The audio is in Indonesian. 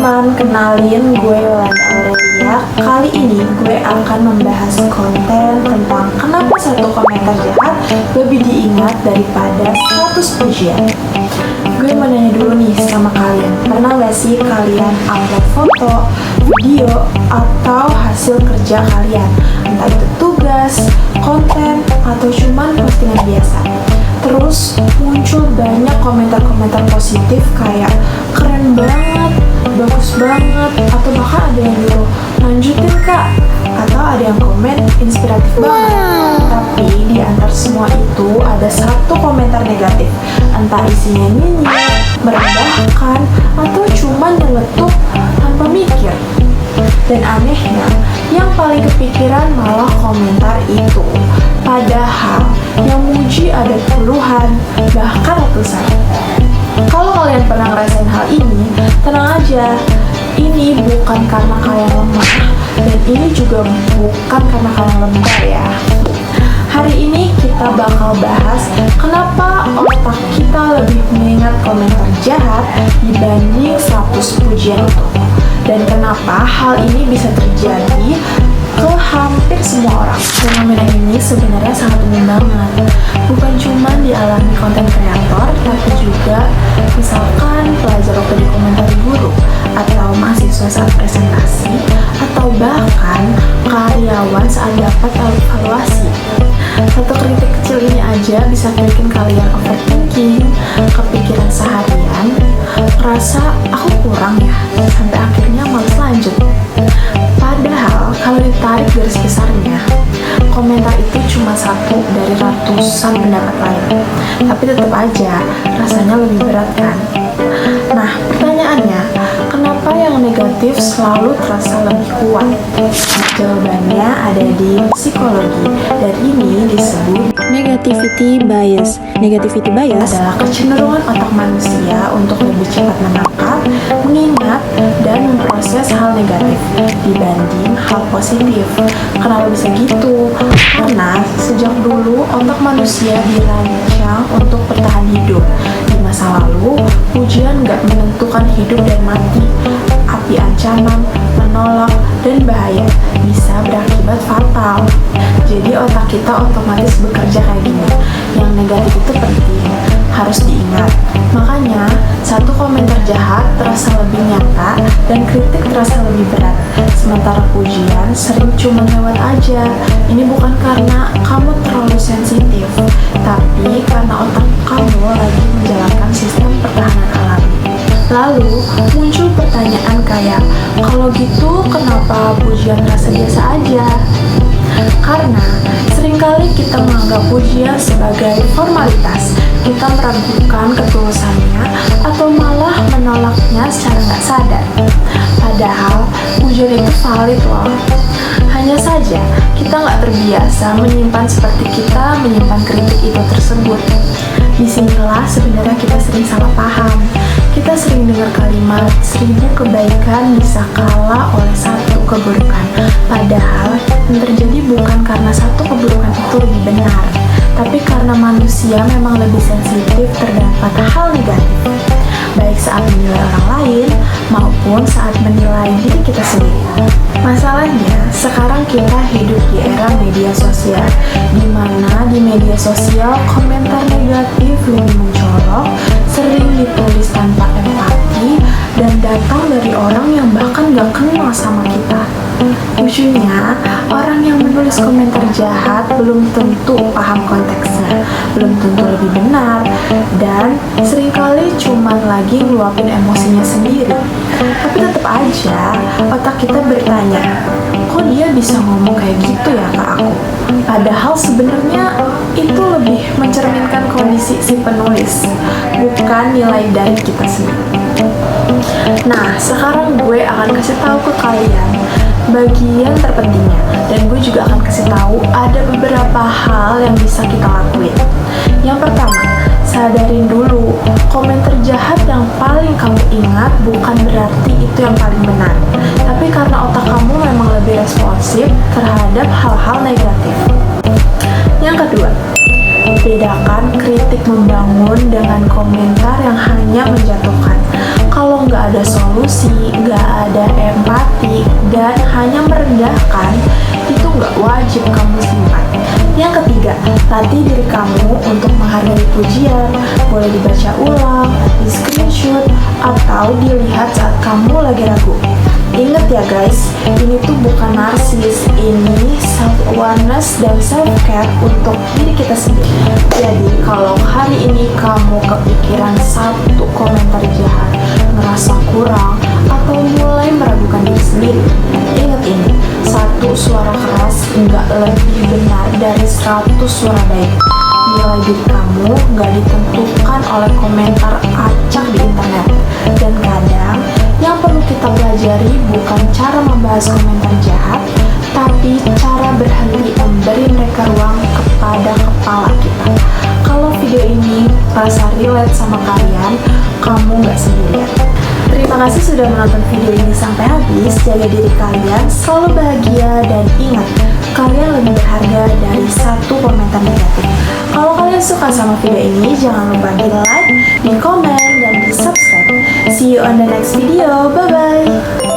teman-teman, kenalin gue Yolanda Aurelia. Kali ini gue akan membahas konten tentang kenapa satu komentar jahat lebih diingat daripada 100 pujian. Gue mau nanya dulu nih sama kalian, pernah gak sih kalian upload foto, video, atau hasil kerja kalian? Entah itu tugas, konten, atau cuman postingan biasa. Terus muncul banyak komentar-komentar positif kayak keren banget, bagus banget, atau bahkan ada yang bilang lanjutin kak, atau ada yang komen inspiratif banget. Tapi di antara semua itu ada satu komentar negatif, entah isinya nyinyir, merendahkan, atau cuma nyeletuk tanpa mikir. Dan anehnya, yang paling kepikiran malah komentar itu. Padahal yang muji ada puluhan, bahkan ratusan. Kalau kalian pernah ngerasain hal ini, tenang aja. Ini bukan karena kalian lemah, dan ini juga bukan karena kalian lembah ya. Hari ini kita bakal bahas kenapa otak kita lebih mengingat komentar jahat dibanding 100 pujian itu. Dan kenapa hal ini bisa terjadi ke hampir semua orang. Fenomena ini sebenarnya sangat umum banget. Bukan cuma dialami konten kreator, tapi juga misalkan pelajar waktu dikomentari guru, atau mahasiswa saat presentasi, atau bahkan karyawan saat dapat evaluasi. Satu kritik kecil ini aja bisa bikin kalian overthinking, kepikiran seharian, ngerasa aku kurang ya, sampai akhirnya malas lanjut. Padahal kalau ditarik garis besarnya, komentar itu cuma satu dari ratusan pendapat lain. Tapi tetap aja rasanya lebih berat kan? Nah, pertanyaannya, kenapa yang negatif selalu terasa lebih kuat? Jawabannya ada di psikologi, dan ini disebut negativity bias. Negativity bias adalah kecenderungan otak manusia untuk lebih cepat menangkap, mengingat, dan memproses hal negatif dibanding hal positif. Kenapa bisa gitu? Karena sejak dulu otak manusia dirancang untuk bertahan hidup. Di masa lalu, pujian gak menentukan hidup dan mati. Api ancaman, menolak, dan bahaya bisa berakibat fatal. Jadi otak kita otomatis bekerja kayak gini. Yang negatif itu penting, harus diingat. Makanya, satu komentar jahat terasa lebih nyata dan kritik terasa lebih berat. Sementara pujian sering cuma lewat aja. Ini bukan karena kamu terlalu sensitif, tapi karena otak kamu lagi menjalankan sistem pertahanan alami. Lalu muncul pertanyaan kayak, kalau gitu kenapa pujian terasa biasa aja? Karena seringkali kita menganggap pujian sebagai formalitas. Kita meragukan ketulusannya atau malah menolaknya secara nggak sadar. Padahal pujian itu valid loh. Hanya saja kita nggak terbiasa menyimpan seperti kita menyimpan kritik itu tersebut. Disinilah sebenarnya kita sering salah paham. Kita sering dengar kalimat 1000 kebaikan bisa kalah oleh 1 keburukan. Padahal yang terjadi bukan karena 1 keburukan itu lebih benar, tapi karena manusia memang lebih sensitif terdapat hal negatif, baik saat menilai orang lain maupun saat menilai diri kita sendiri. Masalahnya, sekarang kita hidup di era media sosial, di mana di media sosial komentar negatif lebih mencolok, sering ditulis tanpa empati, dan datang dari orang yang bahkan gak kenal sama kita. Lucunya, orang yang menulis komentar jahat belum tentu paham konteksnya, belum tentu lebih benar, dan seringkali cuma lagi ngeluapin emosinya sendiri. Tapi tetap aja, otak kita bertanya, kok dia bisa ngomong kayak gitu ya ke aku? Padahal sebenarnya itu lebih mencerminkan kondisi si penulis, bukan nilai dari kita sendiri. Nah, sekarang gue akan kasih tahu ke kalian bagian terpentingnya, dan gue juga akan kasih tahu ada beberapa hal yang bisa kita lakuin. Yang pertama, sadarin dulu komentar jahat yang paling kamu ingat bukan berarti itu yang paling benar, tapi karena otak kamu memang lebih responsif terhadap hal-hal negatif. Yang kedua, bedakan kritik membangun dengan komentar yang hanya menjatuhkan. Kalau nggak ada solusi, nggak hanya merendahkan, itu nggak wajib kamu simpan. Yang ketiga, latih diri kamu untuk menghargai pujian, boleh dibaca ulang, di screenshot, atau dilihat saat kamu lagi ragu. Ingat ya guys, ini tuh bukan narsis, ini self-awareness dan self-care untuk diri kita sendiri. Jadi kalau hari ini kamu kepikiran satu komentar jahat, merasa kurang, atau mulai meragukan diri sendiri, ingat ini, satu suara keras nggak lebih benar dari 100 suara baik. Nilai diri kamu nggak ditentukan oleh komentar acak di internet. Dan kadang, yang perlu kita pelajari bukan cara membahas komentar jahat, tapi cara berhenti memberi mereka ruang kepada kepala kita. Kalau video ini rasa relate sama kalian, kamu nggak sendirian. Terima kasih sudah menonton video ini sampai habis. Jaga diri kalian, selalu bahagia, dan ingat, kalian lebih berharga dari satu komentar negatif. Kalau kalian suka sama video ini, jangan lupa di like, di komen, dan di subscribe. See you on the next video. Bye-bye.